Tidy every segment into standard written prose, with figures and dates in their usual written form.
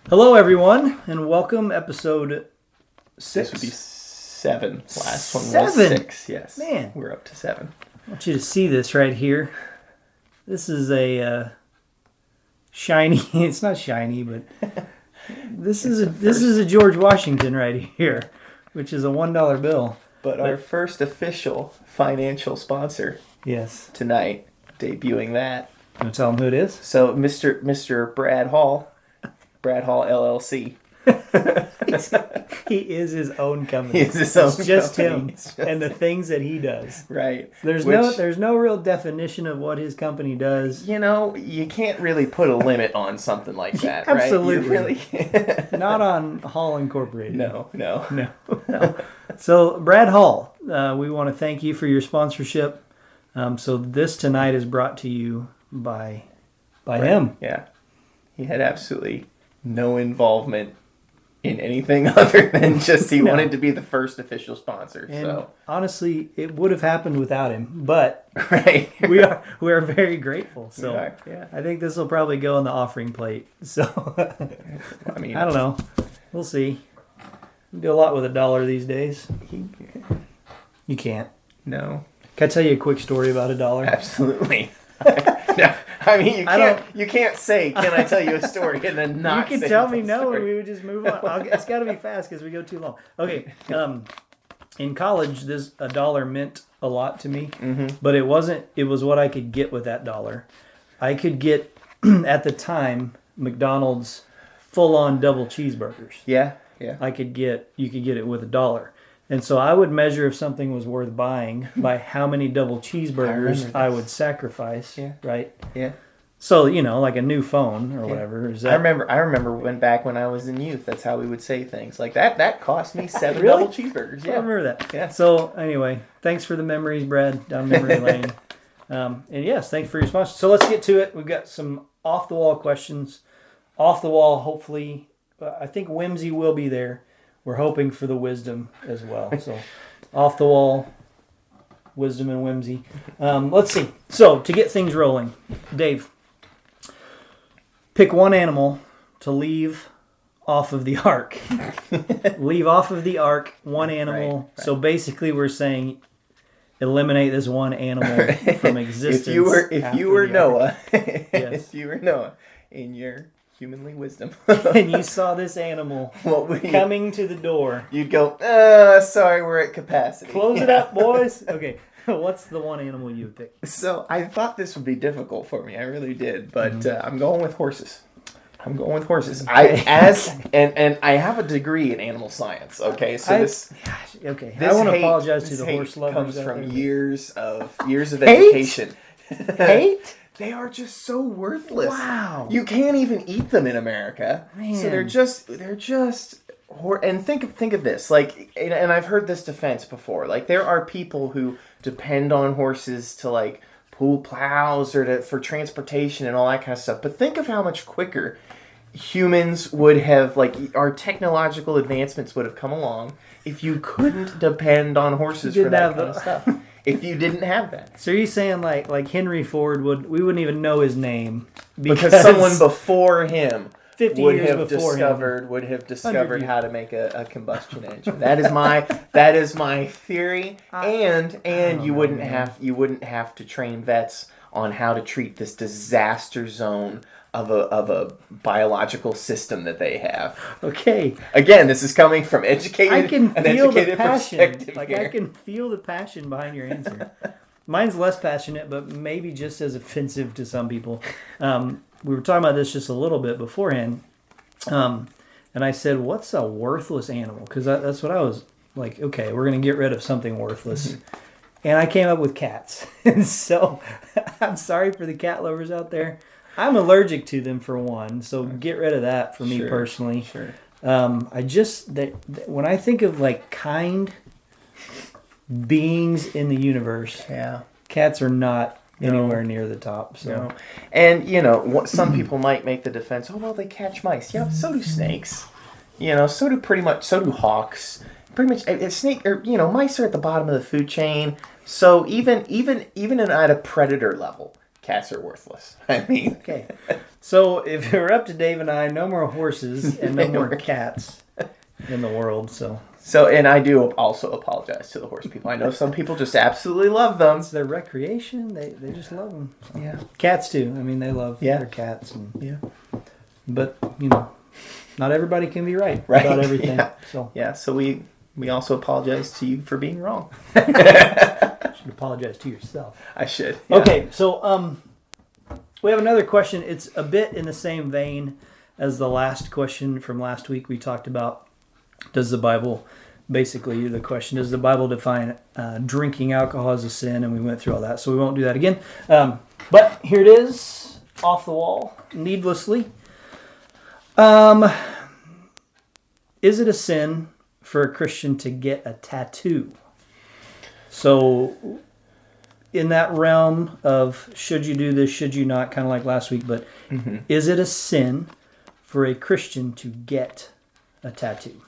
Hello, everyone, and welcome. Episode 6. This would be 7. Last one was 7? 6. Yes, Man. we're up to 7. I want you to see this right here. This is a shiny. It's not shiny, but this is a George Washington right here, which is a $1 bill. But our first official financial sponsor. Yes. Tonight, debuting that. You want to tell them who it is? So, Mr. Brad Hall LLC. He is his own company. He is his own It's just company. him and the things that he does. Right. There's no real definition of what his company does. You know, you can't really put a limit on something like that, Absolutely. right? You really can't. Not on Hall Incorporated. No. So, Brad Hall, we want to thank you for your sponsorship. So this tonight is brought to you by him. Yeah. He had absolutely no involvement in anything other than just he wanted to be the first official sponsor. And so honestly, it would have happened without him, but right. we are very grateful. So yeah. I think this will probably go on the offering plate. So I mean, I don't know. We'll see. You do a lot with $1 these days. You can't. No. Can I tell you a quick story about $1? Absolutely. No, I mean, you can't say, can I tell you a story, and then not You can say tell me the no, story. and we would just move on. It's got to be fast because we go too long. Okay. In college, this $1 meant a lot to me, but it wasn't. It was what I could get with that $1. I could get at the time McDonald's full-on double cheeseburgers. Yeah. You could get it with $1. And so I would measure if something was worth buying by how many double cheeseburgers I would sacrifice, right? Yeah. So, like a new phone or whatever. I remember when I was in youth, that's how we would say things. Like that cost me 7 Really? double cheeseburgers. Yeah. I remember that. Yeah. So, anyway, thanks for the memories, Brad, down memory lane. And yes, thanks for your sponsor. So let's get to it. We've got some off-the-wall questions. Off the wall, hopefully. I think whimsy will be there. We're hoping for the wisdom as well. So, off the wall, wisdom and whimsy. Let's see. So, to get things rolling, Dave, pick one animal to leave off of the ark. Leave off of the ark one animal. Right. So, basically, we're saying eliminate this one animal from existence. If you were Noah, yes. If you were Noah in your humanly wisdom, and you saw this animal coming to the door, you'd go, sorry, we're at capacity. Close it up, boys. Okay, what's the one animal you would pick? So I thought this would be difficult for me. I really did, but I'm going with horses. I have a degree in animal science. Okay, so I want to apologize to the horse lovers. Comes from years of education. Hate? They are just so worthless. Wow. You can't even eat them in America. Man. So they're just and think of this. Like, and I've heard this defense before. Like, there are people who depend on horses to like pull plows or for transportation and all that kind of stuff. But think of how much quicker humans would have, like, our technological advancements would have come along if you couldn't depend on horses for that kind of stuff. If you didn't have that. So you're saying like Henry Ford we wouldn't even know his name because someone before him 50 would years have discovered how to make a combustion engine. That is my theory. And you wouldn't have to train vets on how to treat this disaster zone of a biological system that they have. Okay. Again, this is coming from an educated passion. perspective here. I can feel the passion behind your answer. Mine's less passionate, but maybe just as offensive to some people. We were talking about this just a little bit beforehand, and I said, "What's a worthless animal?" Because that's what I was like. Okay, we're going to get rid of something worthless. And I came up with cats. And so I'm sorry for the cat lovers out there. I'm allergic to them, for one, so get rid of that for me personally. Sure. When I think of like kind beings in the universe, cats are not anywhere near the top. So, no. And some people might make the defense, oh well, they catch mice. Yeah, so do snakes. So do hawks. Pretty much, a snake or mice are at the bottom of the food chain. So even at a predator level, cats are worthless. I mean, Okay. So if it were up to Dave and I, no more horses and no more cats in the world. So, and I do also apologize to the horse people. I know some people just absolutely love them. it's their recreation. They just love them. So. Yeah. Cats too. I mean, they love their cats. But, not everybody can be right about everything. Yeah. So So we also apologize to you for being wrong. you should apologize to yourself. I should. Yeah. Okay, so we have another question. It's a bit in the same vein as the last question from last week. We talked about, does the Bible, basically the question, does the Bible define drinking alcohol as a sin? And we went through all that, so we won't do that again. But here it is, off the wall, needlessly. Is it a sin for a Christian to get a tattoo? So in that realm of should you do this, should you not, kind of like last week, but is it a sin for a Christian to get a tattoo?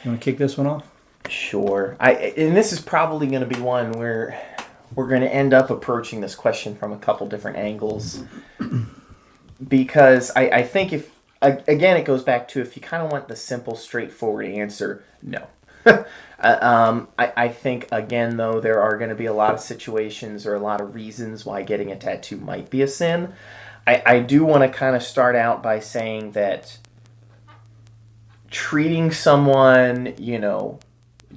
You want to kick this one off? Sure. And this is probably going to be one where we're going to end up approaching this question from a couple different angles. Because I think again, it goes back to if you kind of want the simple, straightforward answer, no. I think, again, though, there are going to be a lot of situations or a lot of reasons why getting a tattoo might be a sin. I do want to kind of start out by saying that treating someone,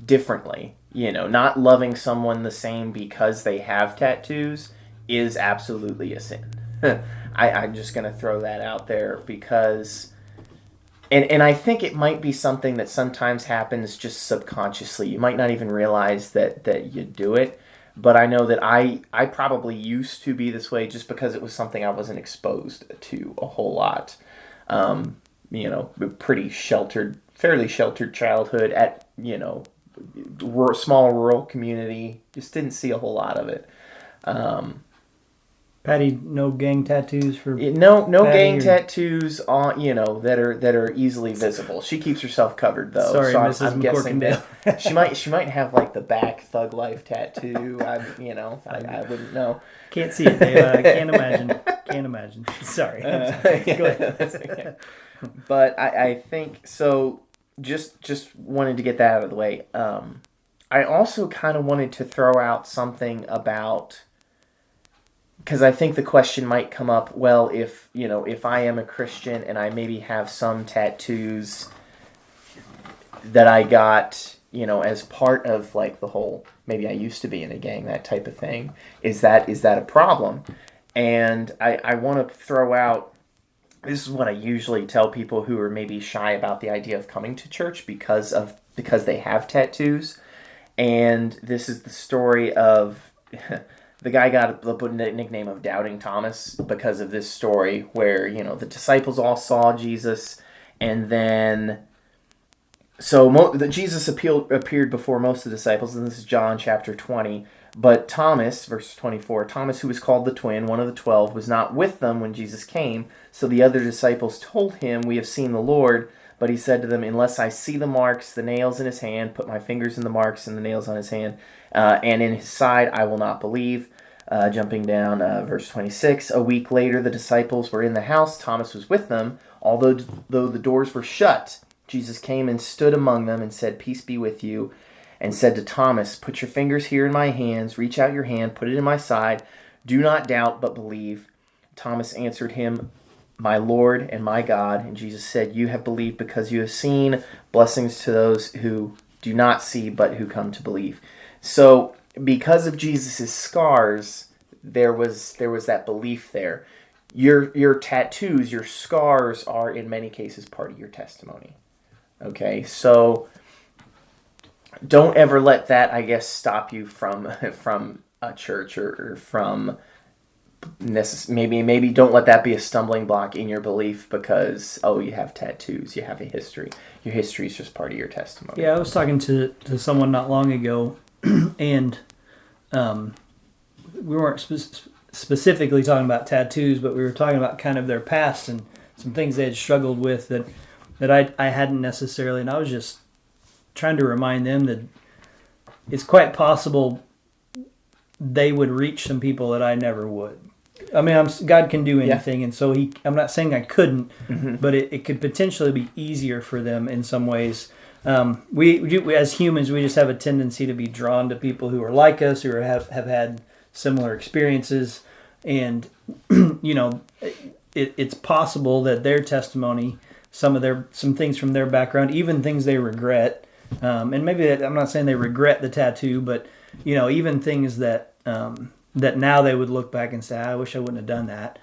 differently, not loving someone the same because they have tattoos is absolutely a sin. I'm just going to throw that out there because... And I think it might be something that sometimes happens just subconsciously. You might not even realize that you do it. But I know that I probably used to be this way just because it was something I wasn't exposed to a whole lot. Pretty sheltered, fairly sheltered childhood at, small rural community. Just didn't see a whole lot of it. Patty, no gang tattoos for no Patty gang tattoos on that are easily visible. She keeps herself covered though. Sorry, so Mrs. I'm guessing that she might have like the back Thug Life tattoo. I wouldn't know. Can't see it, Dave. I can't imagine. Sorry. Go ahead. That's okay. But I think so. Just wanted to get that out of the way. I also kind of wanted to throw out something about. Because I think the question might come up, well, if I am a Christian and I maybe have some tattoos that I got, as part of like the whole, maybe I used to be in a gang, that type of thing, is that a problem? And I want to throw out, this is what I usually tell people who are maybe shy about the idea of coming to church because they have tattoos. And this is the story of... The guy got the nickname of Doubting Thomas because of this story where, the disciples all saw Jesus and then... So Jesus appeared before most of the disciples, and this is John chapter 20. But Thomas, verse 24, Thomas, who was called the twin, one of the 12, was not with them when Jesus came. So the other disciples told him, "We have seen the Lord." But he said to them, "Unless I see the marks, the nails in his hand, put my fingers in the marks and the nails on his hand, and in his side, I will not believe." Jumping down, verse 26. A week later, the disciples were in the house. Thomas was with them. Although the doors were shut, Jesus came and stood among them and said, "Peace be with you," and said to Thomas, "Put your fingers here in my hands. Reach out your hand, put it in my side. Do not doubt, but believe." Thomas answered him, "My Lord and my God." And Jesus said, "You have believed because you have seen. Blessings to those who do not see, but who come to believe." So, because of Jesus' scars, there was that belief there. Your tattoos, your scars are in many cases part of your testimony. Okay, so don't ever let that, I guess, stop you from a church or from maybe don't let that be a stumbling block in your belief because you have tattoos, you have a history. Your history is just part of your testimony. Yeah, I was talking to someone not long ago. And we weren't specifically talking about tattoos, but we were talking about kind of their past and some things they had struggled with that I hadn't necessarily. And I was just trying to remind them that it's quite possible they would reach some people that I never would. I mean, God can do anything, and so I'm not saying I couldn't, but it could potentially be easier for them in some ways. We as humans, we just have a tendency to be drawn to people who are like us, who have had similar experiences, and it's possible that their testimony, some things from their background, even things they regret, and maybe I'm not saying they regret the tattoo, but even things that now they would look back and say, I wish I wouldn't have done that.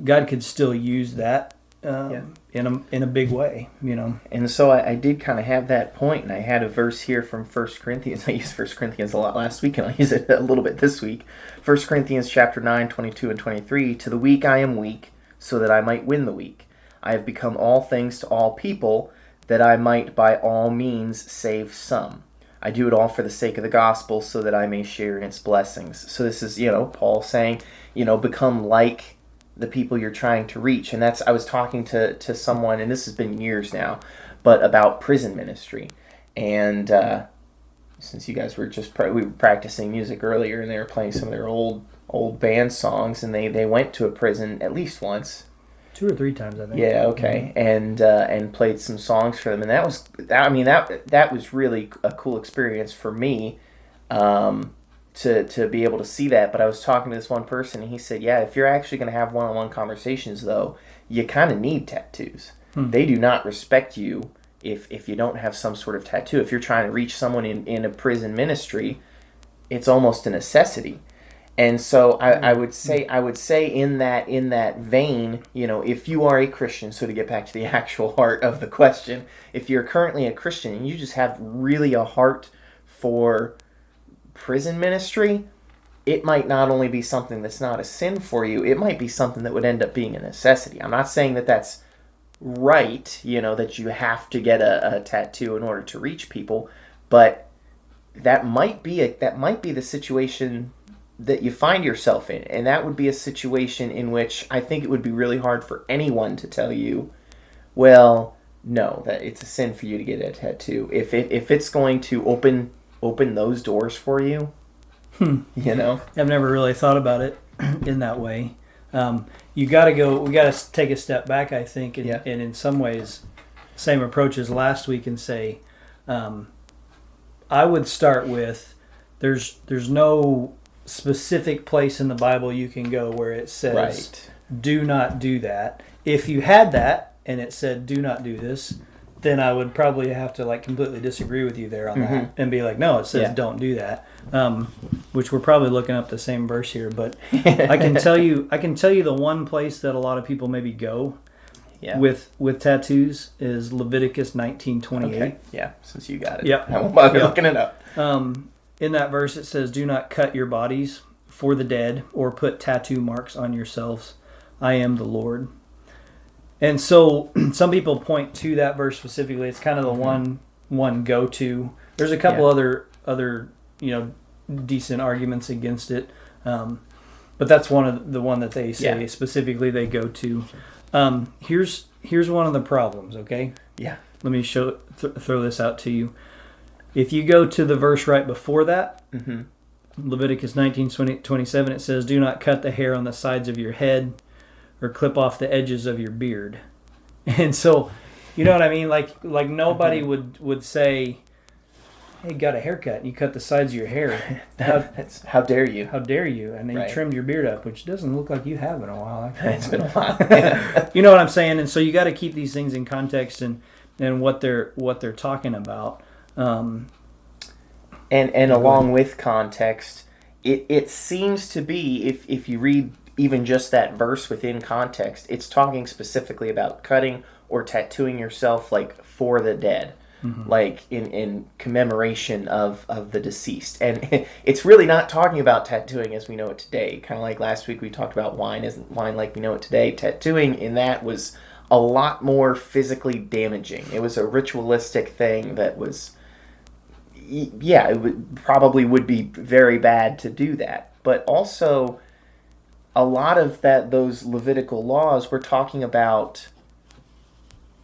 God could still use that in a big way, And so I did kind of have that point, and I had a verse here from 1 Corinthians. I used 1 Corinthians a lot last week, and I'll use it a little bit this week. 1 Corinthians chapter 9, 22 and 23, to the weak I am weak, so that I might win the weak. I have become all things to all people, that I might by all means save some. I do it all for the sake of the gospel, so that I may share in its blessings. So this is, Paul saying, become like the people you're trying to reach. And I was talking to someone, and this has been years now, but about prison ministry. And since you guys were we were practicing music earlier, and they were playing some of their old band songs, and they went to a prison at least once. 2 or 3 times, I think. Yeah, okay, and played some songs for them, and that was really a cool experience for me, to be able to see that. But I was talking to this one person, and he said, yeah, if you're actually going to have one-on-one conversations, though, you kind of need tattoos. They do not respect you if you don't have some sort of tattoo. If you're trying to reach someone in a prison ministry, it's almost a necessity. And so I would say in that vein, if you are a Christian, so to get back to the actual heart of the question, if you're currently a Christian and you just have really a heart for prison ministry, it might not only be something that's not a sin for you, it might be something that would end up being a necessity. I'm not saying that that's right, that you have to get a tattoo in order to reach people, but that might be the situation that you find yourself in, and that would be a situation in which I think it would be really hard for anyone to tell you, well, no, that it's a sin for you to get a tattoo. If it's going to open those doors for you, I've never really thought about it in that way. We got to take a step back, I think, and in some ways, same approach as last week, and say, I would start with, there's no specific place in the Bible you can go where it says, do not do that. If you had that and it said, do not do this, then I would probably have to completely disagree with you there on that and be like, no, it says don't do that. Which we're probably looking up the same verse here, but I can tell you the one place that a lot of people maybe go with tattoos is Leviticus 19:28. Okay. Yeah, since you got it. Yep. I won't bother looking it up. In that verse, it says, do not cut your bodies for the dead or put tattoo marks on yourselves. I am the Lord. And so some people point to that verse specifically. It's kind of the one go-to. There's a couple other decent arguments against it. But that's one that they say specifically they go to. Here's one of the problems, okay? Yeah. Let me throw this out to you. If you go to the verse right before that, Leviticus 19:27, it says, do not cut the hair on the sides of your head or clip off the edges of your beard. And so, you know what I mean? Like nobody would say, hey, got a haircut and you cut the sides of your hair. How dare you? How dare you? And then you trimmed your beard up, which doesn't look like you have in a while. Actually. It's been a while. You know what I'm saying? And so you got to keep these things in context and what they're talking about. And along with context, it seems to be, if you read even just that verse within context, it's talking specifically about cutting or tattooing yourself for the dead, in commemoration of the deceased. And it's really not talking about tattooing as we know it today. Kind of like last week we talked about wine isn't wine like we know it today. Tattooing in that was a lot more physically damaging. It was a ritualistic thing that was... Yeah, it probably would be very bad to do that. But also, a lot of those Levitical laws, we're talking about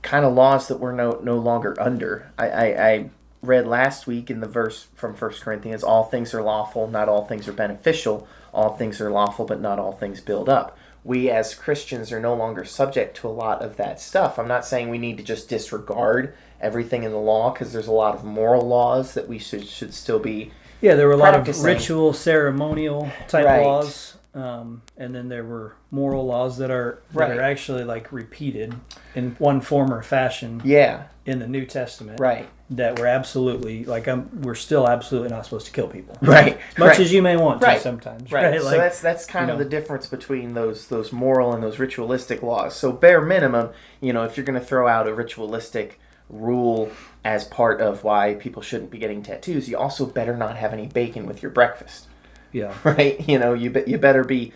kind of laws that we're no longer under. I read last week in the verse from 1 Corinthians, all things are lawful, not all things are beneficial. all things are lawful, but not all things build up. We as Christians are no longer subject to a lot of that stuff. I'm not saying we need to just disregard everything in the law, because there's a lot of moral laws that we should still be there were a lot of practicing. ritual, ceremonial type Right. laws, and then there were moral laws that are Right. actually like repeated in one form or fashion Yeah, in the New Testament. right. That we're absolutely we're still absolutely not supposed to kill people. Right. As much right. as you may want to Right. sometimes. Right. Like, So that's kind of know. the difference between those moral and those ritualistic laws. So bare minimum, if you're going to throw out a ritualistic rule as part of why people shouldn't be getting tattoos, you also better not have any bacon with your breakfast. Yeah. Right? You better be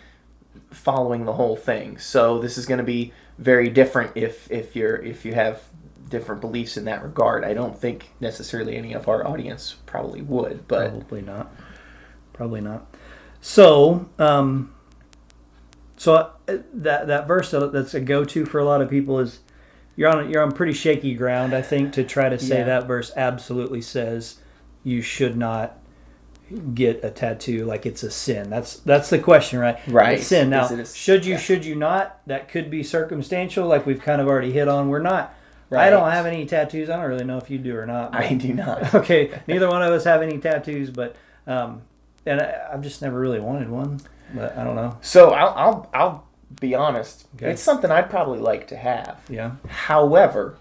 following the whole thing. So this is going to be very different if you have different beliefs in that regard. I don't think necessarily any of our audience probably would, but Probably not. So, that verse that's a go-to for a lot of people is you're on pretty shaky ground, I think, to try to say that verse absolutely says you should not get a tattoo, like it's a sin. That's the question, right? Right. It's sin. Now, should you yeah. should you not? That could be circumstantial, like we've kind of already hit on. We're not. Right. I don't have any tattoos. I don't really know if you do or not. I do not. Okay, neither one of us have any tattoos, but and I've just never really wanted one. But I don't know. So I'll be honest. Okay. It's something I'd probably like to have. Yeah. However,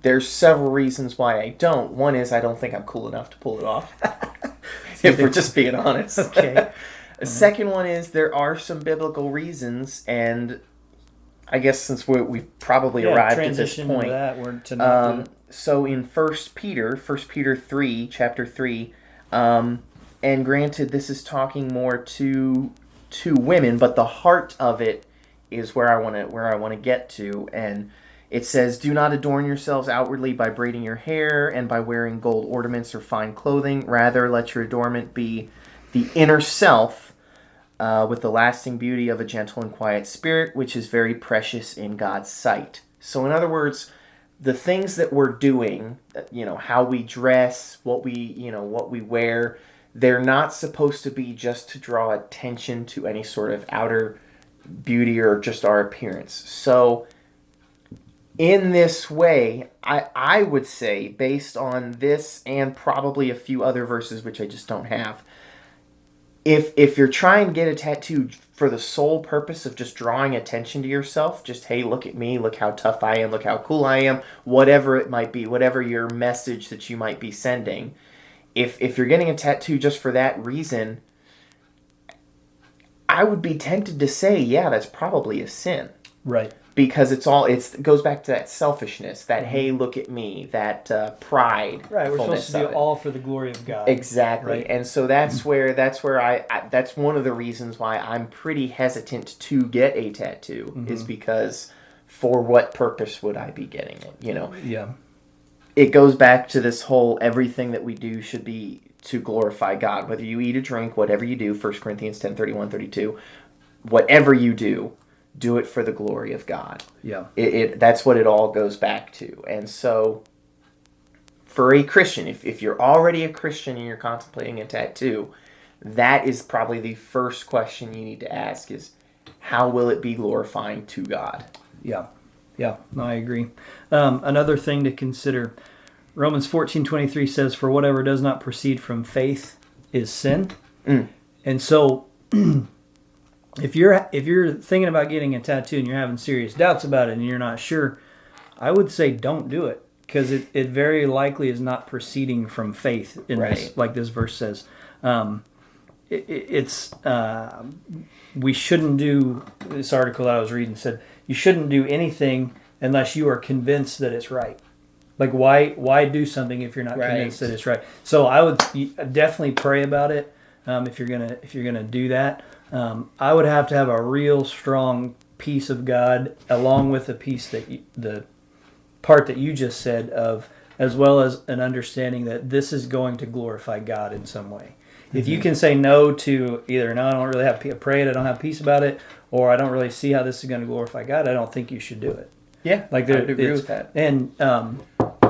there's several reasons why I don't. One is I don't think I'm cool enough to pull it off. If we're just being honest. Okay. The second one is there are some biblical reasons, and I guess since we've probably arrived at this transition point. to that, we're to not do it. So in 1 Peter 3, chapter 3, and granted this is talking more to women, but the heart of it is where I want to get to, and it says, "Do not adorn yourselves outwardly by braiding your hair and by wearing gold ornaments or fine clothing. Rather, let your adornment be the inner self, with the lasting beauty of a gentle and quiet spirit, which is very precious in God's sight." So in other words, the things that we're doing, how we dress, what we wear, they're not supposed to be just to draw attention to any sort of outer beauty or just our appearance. So in this way, I would say, based on this and probably a few other verses which I just don't have, if you're trying to get a tattoo for the sole purpose of just drawing attention to yourself, just, hey, look at me, look how tough I am, look how cool I am, whatever it might be, whatever your message that you might be sending, if you're getting a tattoo just for that reason, I would be tempted to say, yeah, that's probably a sin. Right. Because it goes back to that selfishness, that, hey, look at me, that pride. Right, we're supposed to do it all for the glory of God. Exactly. Right? And so that's where that's one of the reasons why I'm pretty hesitant to get a tattoo, is because for what purpose would I be getting it, Yeah. It goes back to this whole everything that we do should be to glorify God. Whether you eat or drink, whatever you do, 1 Corinthians 10:31-32, whatever you do it for the glory of God. Yeah. That's what it all goes back to. And so for a Christian, if you're already a Christian and you're contemplating a tattoo, that is probably the first question you need to ask is, how will it be glorifying to God? Yeah. Yeah, no, I agree. Another thing to consider, Romans 14:23 says, "For whatever does not proceed from faith is sin." And so if you're thinking about getting a tattoo and you're having serious doubts about it and you're not sure, I would say don't do it, because it very likely is not proceeding from faith in this, like this verse says. We shouldn't do, this article that I was reading said, you shouldn't do anything unless you are convinced that it's right. Like, why do something if you're not convinced that it's right? So I would definitely pray about it if you're gonna do that. I would have to have a real strong piece of God, along with the piece the part that you just said of, as well as an understanding that this is going to glorify God in some way. If you can say no to either, no, I don't really have prayed, I don't have peace about it, or I don't really see how this is going to glorify God, I don't think you should do it. Yeah, like I would agree with that. And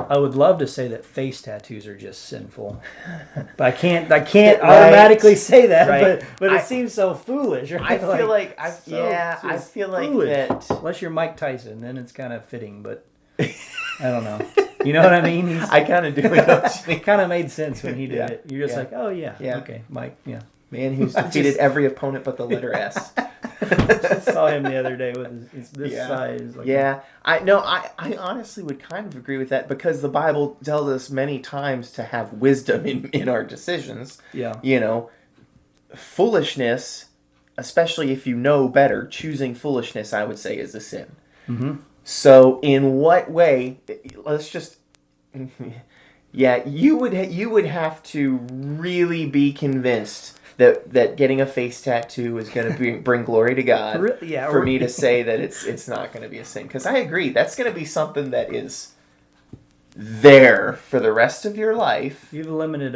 I would love to say that face tattoos are just sinful, but I can't automatically say that. Right. But it seems so foolish. Right? I feel like I feel like that. Unless you're Mike Tyson, then it's kind of fitting. But I don't know. You know what I mean? I kind of do. It kind of made sense when he did it. You're just like, oh yeah, okay, Mike, yeah. Man who's defeated every opponent but the letter S. I saw him the other day with this size. Like I honestly would kind of agree with that because the Bible tells us many times to have wisdom in our decisions. Yeah. You know, foolishness, especially if you know better, choosing foolishness, I would say, is a sin. Mm-hmm. So in what way, let's just... Yeah, you would have to really be convinced that getting a face tattoo is going to bring glory to God for me to say that it's not going to be a sin. Because I agree, that's going to be something that is there for the rest of your life. You've eliminated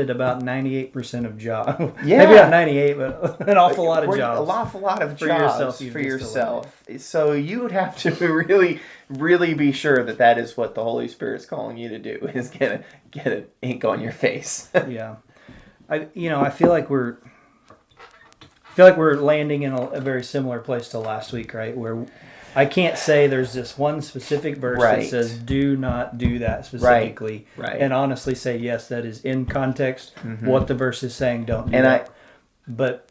about 98% of jobs. Yeah. Maybe not 98, but an awful lot of jobs. An awful lot of jobs for yourself. So you would have to really, really be sure that is what the Holy Spirit's calling you to do, is get an ink on your face. Yeah. I feel like we're landing in a very similar place to last week, right? Where I can't say there's this one specific verse that says do not do that specifically, right. And honestly say yes, that is in context what the verse is saying. Don't do and that. But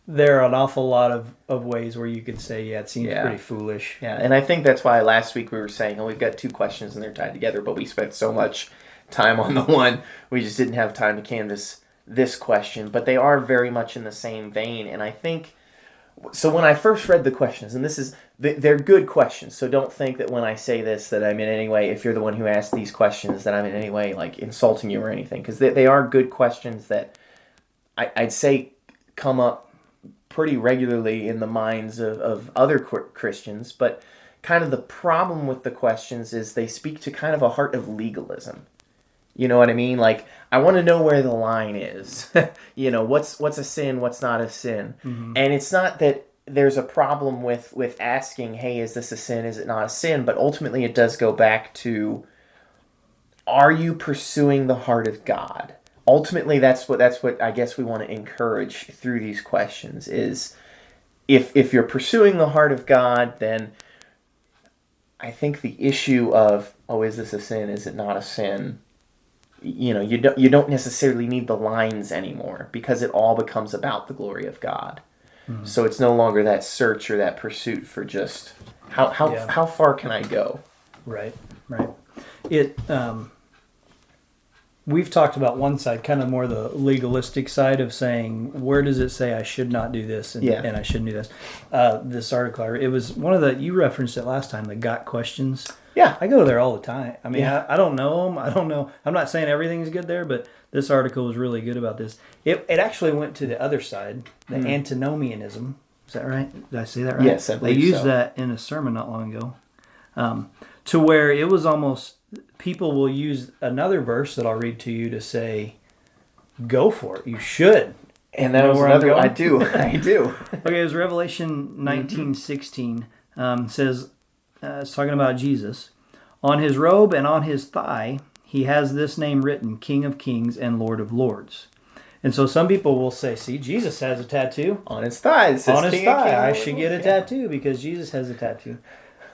there are an awful lot of ways where you could say it seems pretty foolish. Yeah, and I think that's why last week we were saying, we've got two questions and they're tied together, but we spent so much time on the one, we just didn't have time to canvas this question. But they are very much in the same vein, and I think... So when I first read the questions, and they're good questions, so don't think that when I say this that I'm in any way, if you're the one who asked these questions, that I'm in any way like insulting you or anything, because they are good questions that I'd say come up pretty regularly in the minds of other Christians, but kind of the problem with the questions is they speak to kind of a heart of legalism. You know what I mean? Like, I want to know where the line is. What's a sin, what's not a sin. Mm-hmm. And it's not that there's a problem with asking, hey, is this a sin, is it not a sin? But ultimately it does go back to, are you pursuing the heart of God? Ultimately, that's what I guess we want to encourage through these questions is, if you're pursuing the heart of God, then I think the issue of, oh, is this a sin, is it not a sin? You don't necessarily need the lines anymore because it all becomes about the glory of God. Mm-hmm. So it's no longer that search or that pursuit for just how far can I go? Right. We've talked about one side, kind of more the legalistic side of saying, where does it say I should not do this and I shouldn't do this? This article, it was one of you referenced it last time, the Got Questions. Yeah. I go there all the time. I mean, I don't know them. I don't know. I'm not saying everything's good there, but this article was really good about this. It actually went to the other side, the antinomianism. Is that right? Did I say that right? Yes, I believe They used that in a sermon not long ago, to where it was almost, people will use another verse that I'll read to you to say, go for it. You should. And that was another one. I do. Okay, it was Revelation 19:16. Says, it's talking about Jesus. On his robe and on his thigh, he has this name written, King of Kings and Lord of Lords. And so some people will say, see, Jesus has a tattoo. On his thigh. It says on his thigh. I should get a tattoo because Jesus has a tattoo.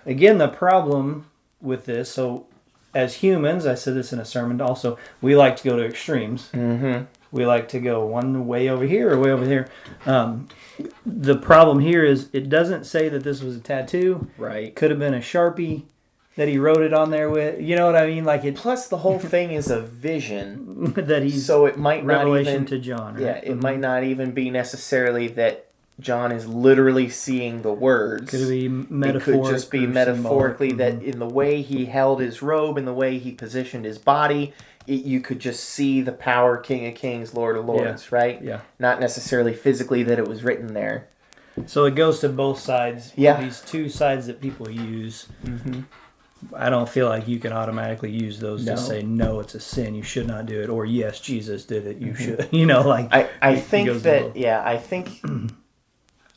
Again, the problem with this, so as humans, I said this in a sermon also, we like to go to extremes. Mm-hmm. We like to go one way over here or way over here. The problem here is it doesn't say that this was a tattoo. Right. Could have been a Sharpie that he wrote it on there with. You know what I mean? Like it. Plus, the whole thing is a vision that he's. So it might not Revelation even to John. Right? Yeah, it might not even be necessarily that John is literally seeing the words. Could it be metaphoric? It could just be metaphorically that in the way he held his robe, in the way he positioned his body, you could just see the power, King of Kings, Lord of Lords, right? Yeah. Not necessarily physically that it was written there. So it goes to both sides. Yeah. These two sides that people use. Mm-hmm. I don't feel like you can automatically use those to say, no, it's a sin, you should not do it, or yes, Jesus did it, you should. I think that,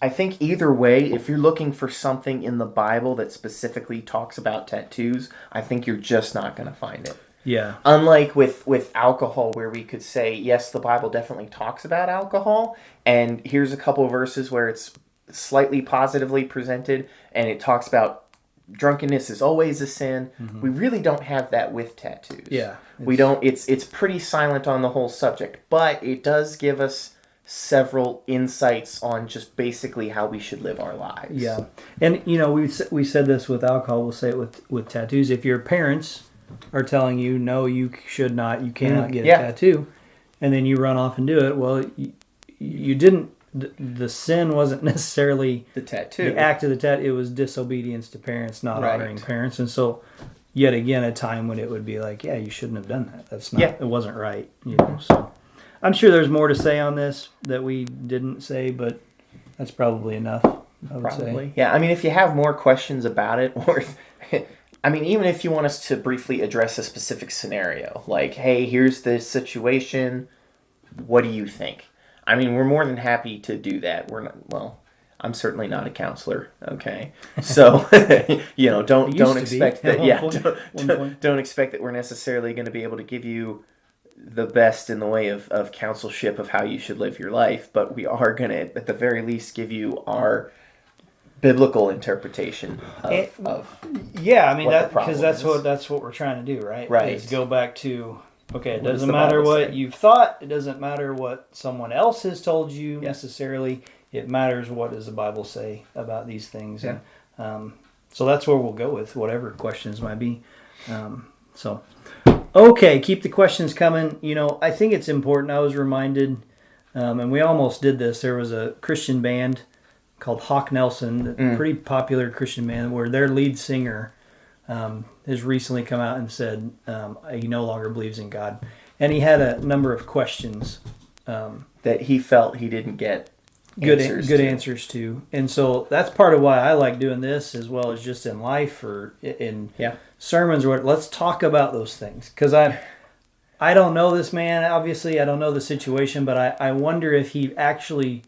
I I think either way, if you're looking for something in the Bible that specifically talks about tattoos, I think you're just not going to find it. Yeah. Unlike with alcohol, where we could say, yes, the Bible definitely talks about alcohol, and here's a couple of verses where it's slightly positively presented, and it talks about drunkenness is always a sin. Mm-hmm. We really don't have that with tattoos. Yeah. We don't. It's pretty silent on the whole subject, but it does give us several insights on just basically how we should live our lives. Yeah. And, we said this with alcohol, we'll say it with tattoos. If your parents are telling you, no, you should not, you cannot get a tattoo, and then you run off and do it, well, you didn't, the sin wasn't necessarily the tattoo. The act of the tattoo, it was disobedience to parents, not honoring parents. And so, yet again, a time when it would be like, yeah, you shouldn't have done that. That's not, it wasn't right, so. I'm sure there's more to say on this that we didn't say, but that's probably enough, I would say. Yeah, I mean, if you have more questions about it, or even if you want us to briefly address a specific scenario, like, hey, here's this situation, what do you think? I mean, we're more than happy to do that. I'm certainly not a counselor, okay? So, don't expect that. Don't expect that we're necessarily going to be able to give you the best in the way of counselship of how you should live your life, but we are going to, at the very least, give you our biblical interpretation of because that's what we're trying to do, right? Right. Is go back to, okay, it doesn't matter what you've thought, it doesn't matter what someone else has told you necessarily, it matters what does the Bible say about these things. Yeah. And so that's where we'll go with whatever questions might be. Okay, keep the questions coming. I think it's important. I was reminded, and we almost did this. There was a Christian band called Hawk Nelson, a pretty popular Christian band, where their lead singer has recently come out and said he no longer believes in God. And he had a number of questions that he felt he didn't get good answers to. And so that's part of why I like doing this, as well as just in life or in sermons. Let's talk about those things, because I don't know this man. Obviously, I don't know the situation, but I wonder if he actually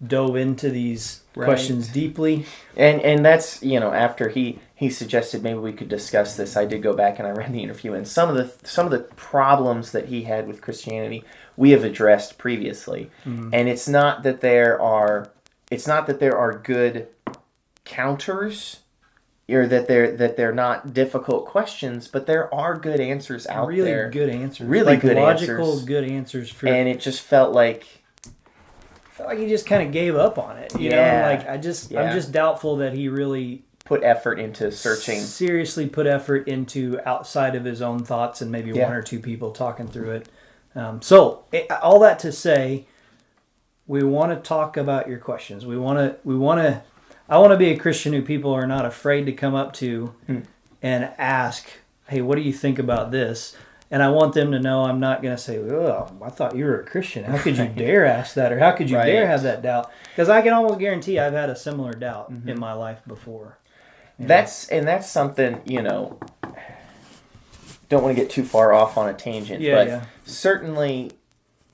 dove into these questions deeply. And that's, after he suggested maybe we could discuss this, I did go back and I read the interview, and some of the problems that he had with Christianity we have addressed previously. Mm-hmm. And it's not that there are good counters, or that they're not difficult questions, but there are good answers out there. Really good answers. Really good logical, answers. good answers. And it just felt like he just kind of gave up on it. I'm just doubtful that he really put effort into searching. Seriously put effort into outside of his own thoughts and maybe one or two people talking through it. All that to say, we want to talk about your questions. I want to be a Christian who people are not afraid to come up to and ask, hey, what do you think about this? And I want them to know I'm not going to say, oh, I thought you were a Christian. How could you dare ask that? Or how could you dare have that doubt? Because I can almost guarantee I've had a similar doubt in my life before. That's something, don't want to get too far off on a tangent, but certainly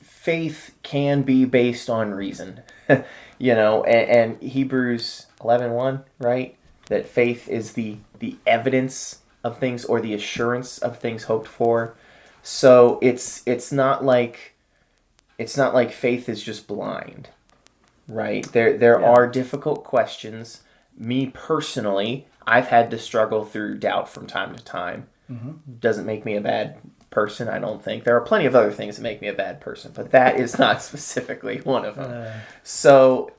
faith can be based on reason. And Hebrews 11:1, right? That faith is the evidence of things, or the assurance of things hoped for. So it's not like faith is just blind, right? There are difficult questions. Me personally, I've had to struggle through doubt from time to time. Mm-hmm. Doesn't make me a bad person, I don't think. There are plenty of other things that make me a bad person, but that is not specifically one of them. So,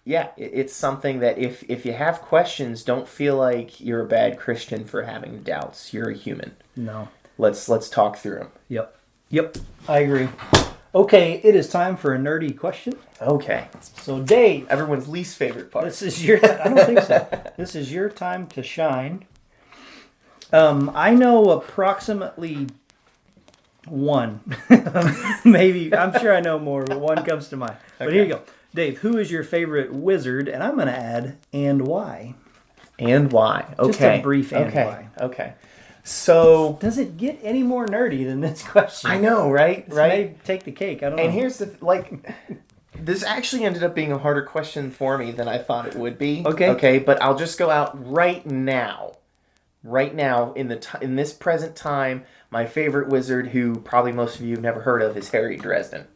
it's something that if you have questions, don't feel like you're a bad Christian for having doubts. You're a human. No. Let's talk through them. Yep. I agree. Okay, it is time for a nerdy question. Okay. So, Dave, everyone's least favorite part. I don't think so. This is your time to shine. I know approximately one. Maybe, I'm sure I know more, but one comes to mind. Okay. But here you go. Dave, who is your favorite wizard? And I'm going to add, and why? And why? Okay. Just a brief and why. Okay. So, does it get any more nerdy than this question? I know, right? This may take the cake. I don't know. And here's the This actually ended up being a harder question for me than I thought it would be. Okay. Okay, but I'll just go out right now. Right now, in this present time, my favorite wizard, who probably most of you have never heard of, is Harry Dresden.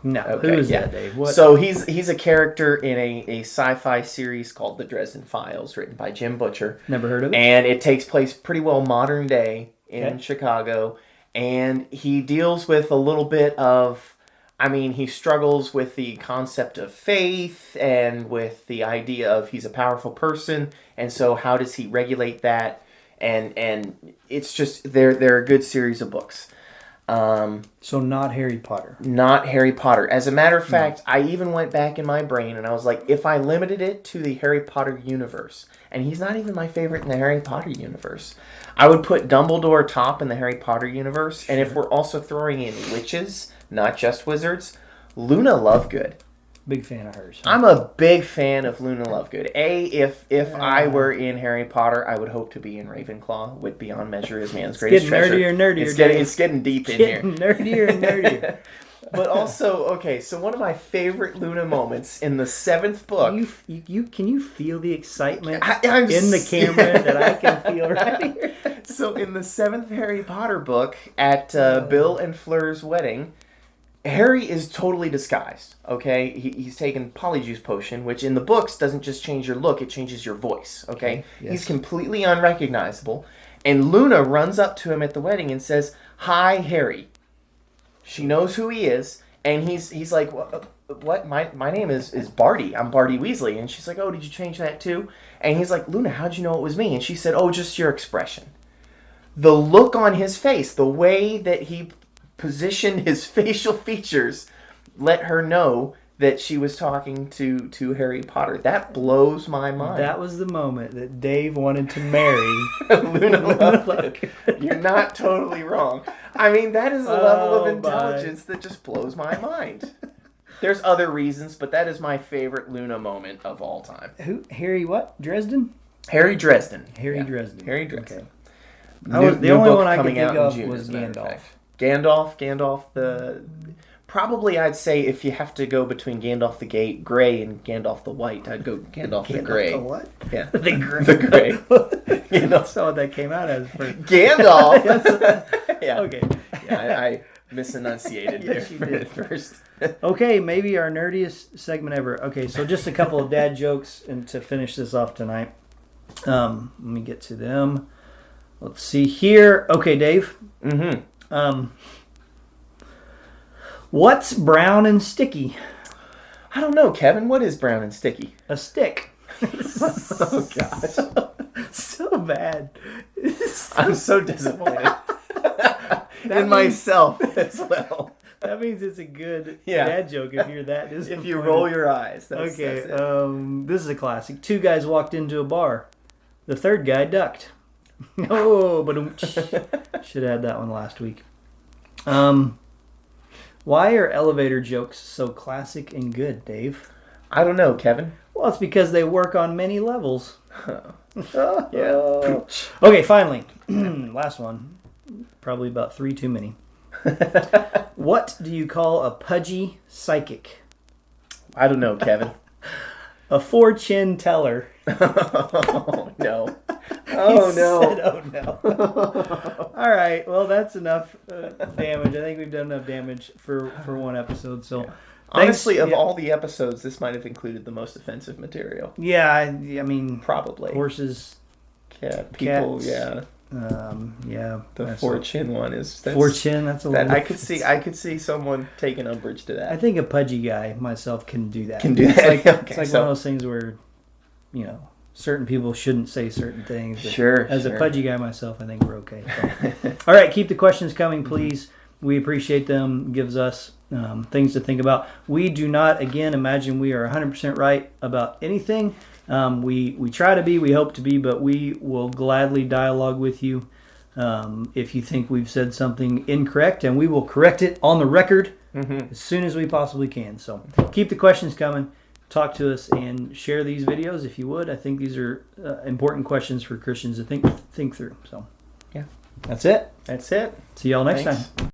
No, Okay, who is that, Dave? What? So he's a character in a sci-fi series called The Dresden Files, written by Jim Butcher. Never heard of it. And it takes place pretty well modern day in Okay. Chicago. And he deals with a little bit of... I mean, he struggles with the concept of faith and with the idea of he's a powerful person, and so how does he regulate that? And it's just they're a good series of books. So not Harry Potter. Not Harry Potter. As a matter of fact, I even went back in my brain and I was like, if I limited it to the Harry Potter universe, and he's not even my favorite in the Harry Potter universe, I would put Dumbledore top in the Harry Potter universe. Sure. And if we're also throwing in witches, not just wizards, Luna Lovegood. Big fan of hers. I'm a big fan of Luna Lovegood. If I were in Harry Potter, I would hope to be in Ravenclaw with Beyond Measure as man's greatest treasure. It's getting deep in here. Nerdier and nerdier. But also, okay, so one of my favorite Luna moments in the 7th book. Can you feel the excitement I'm in the camera that I can feel right here? So in the 7th Harry Potter book, at Bill and Fleur's wedding, Harry is totally disguised, okay? He's taken Polyjuice Potion, which in the books doesn't just change your look, it changes your voice, okay? Yes. He's completely unrecognizable. And Luna runs up to him at the wedding and says, "Hi, Harry." She knows who he is, and he's like, "What? My name is Barty. I'm Barty Weasley." And she's like, "Oh, did you change that too?" And he's like, "Luna, how'd you know it was me?" And she said, "Oh, just your expression." The look on his face, the way that he positioned his facial features, let her know that she was talking to Harry Potter. That blows my mind. That was the moment that Dave wanted to marry Luna Lovegood. You're not totally wrong. I mean, that is a level of intelligence that just blows my mind. There's other reasons, but that is my favorite Luna moment of all time. Who? Harry what? Dresden? Harry Dresden. Harry Dresden. Harry Dresden. Okay. The only one I could think of was Gandalf. Gandalf, probably I'd say if you have to go between Gandalf the Grey and Gandalf the White, I'd go Gandalf the Grey. The what? Yeah. The Grey. The Grey. That's what that came out as. Gandalf! Yeah. Okay. Yeah, I misenunciated Yes, there at first. Okay, maybe our nerdiest segment ever. Okay, so just a couple of dad jokes and to finish this off tonight. Let me get to them. Let's see here. Okay, Dave. Mm-hmm. What's brown and sticky? I don't know, Kevin. What is brown and sticky? A stick. Oh, gosh. So bad. I'm so disappointed. In myself as well. That means it's a good Yeah. dad joke if you're that disappointed. If you roll your eyes. Okay, that's it. this is a classic. Two guys walked into a bar. The third guy ducked. Oh, but should have had that one last week. Why are elevator jokes so classic and good, Dave? I don't know, Kevin. Well, it's because they work on many levels. Yeah. Okay, finally. Last one. Probably about 3 too many. What do you call a pudgy psychic? I don't know, Kevin. A fortune teller. Oh, no. Oh, no. Said, oh, no. All right. Well, that's enough damage. I think we've done enough damage for one episode. So, yeah. Honestly, of all the episodes, this might have included the most offensive material. Yeah, I mean, probably horses, people, cats, yeah. Yeah. The fortune one is fortune. That's a little. I could see someone taking umbrage to that. I think a pudgy guy myself can do that. It's like one of those things where, certain people shouldn't say certain things. But as a pudgy guy myself, I think we're okay. So. All right, keep the questions coming, please. We appreciate them. Gives us things to think about. We do not, again, imagine we are 100% right about anything. We try to be, we hope to be, but we will gladly dialogue with you if you think we've said something incorrect, and we will correct it on the record as soon as we possibly can. So keep the questions coming. Talk to us and share these videos if you would. I think these are important questions for Christians to think through. So, yeah, that's it. That's it. See y'all next time.